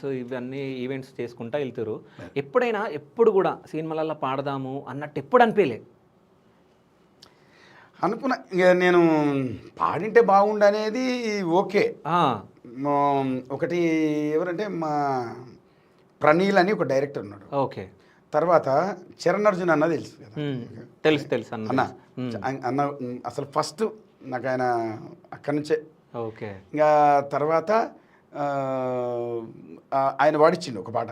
So ఇవన్నీ events చేసుకుంటా వెళ్తారు. ఎప్పుడైనా ఎప్పుడు కూడా సినిమాలలో పాడదాము అన్నట్టు ఎప్పుడు అనిపించలే? అనుకున్నా ఇక నేను పాడింటే బాగుండనేది ఓకే. ఒకటి ఎవరంటే మా ప్రణీల్ అని ఒక డైరెక్టర్ ఉన్నాడు. ఓకే. తర్వాత చరణ్ అర్జున్ అన్న తెలుసు కదా. తెలుసు అన్న అన్న అసలు ఫస్ట్ నాకు ఆయన అక్కడి నుంచే. ఓకే. ఇంకా తర్వాత ఆయన వాడిచ్చిండు ఒక పాట,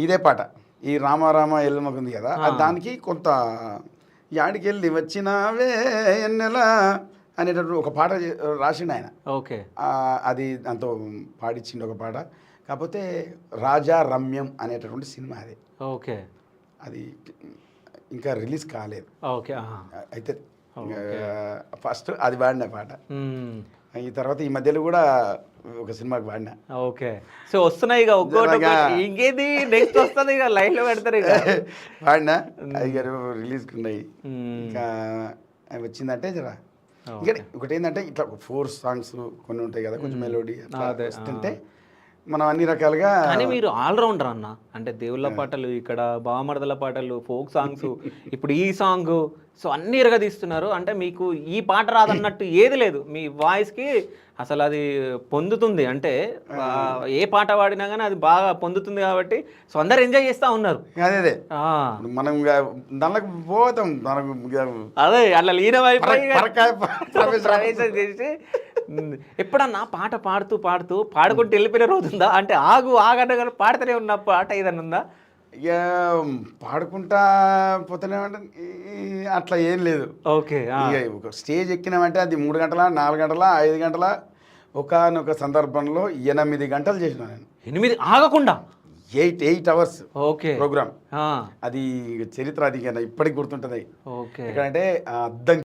ఇదే పాట ఈ రామ రామ ఎల్లమ్మకుంది కదా, దానికి కొంత యాడికెళ్ళి వచ్చినావే ఎన్నెలా అనేటటువంటి ఒక పాట రాసిండు ఆయన. ఓకే. అది దాంతో పాడిచ్చిండు ఒక పాట. కాకపోతే రాజా రమ్యం అనేటటువంటి సినిమా అది. ఓకే. అది ఇంకా రిలీజ్ కాలేదు. ఓకే. అయితే ఫస్ట్ అది పాడిన పాట. ఈ తర్వాత ఈ మధ్యలో కూడా ఒక సినిమాకి పాడినా. ఓకే. సో వస్తున్నాయి ఇక ఒక్కోటి, ఇంకేది నెక్స్ట్ వస్తుంది ఇక లైన్ లో పెడతారు ఇక. పాడినా అది రిలీజ్ ఉన్నాయి. ఇంకా వచ్చిందంటే జరా ఇంకా ఒకటి ఏంటంటే ఇట్లా 4 సాంగ్స్ కొన్ని ఉంటాయి కదా, కొంచెం మెలోడీ వస్తుంటే మనం అన్ని రకాలుగా. కానీ మీరు ఆల్రౌండర్ అన్న, అంటే దేవుళ్ళ పాటలు, ఇక్కడ బామర్దల పాటలు, ఫోక్ సాంగ్స్, ఇప్పుడు ఈ సాంగ్, సో అన్ని ఇరగదీస్తున్నారు. అంటే మీకు ఈ పాట రాదన్నట్టు ఏది లేదు, మీ వాయిస్కి అసలు అది పొందుతుంది. అంటే ఏ పాట పాడినా కానీ అది బాగా పొందుతుంది కాబట్టి సో అందరు ఎంజాయ్ చేస్తూ ఉన్నారు. అదే మనం దానికి పోతాం, అదే అట్లా లీనమైపోయి ప్రవేశం చేసి ఎప్పుడన్నా పాట పాడుతూ పాడుతూ పాడుకుంటూ వెళ్ళిపోయిన రోజు ఉందా? అంటే ఆగన్న కానీ పాడుతూనే ఉన్న పాట ఏదన్నా ఉందా? ఇక పాడుకుంటా పోతేనే అట్లా ఏం లేదు. ఓకే. ఒక స్టేజ్ ఎక్కినామంటే అది 3 గంటల 4 గంటల 5 గంటల, ఒకనొక సందర్భంలో 8 గంటలు చేసిన నేను. 8 ఆగకుండా 8 అవర్స్ ఓకే ప్రోగ్రామ్. అది చరిత్ర, అది ఇప్పటికి గుర్తుంటుంది. ఓకే. ఎక్కడంటే అద్దం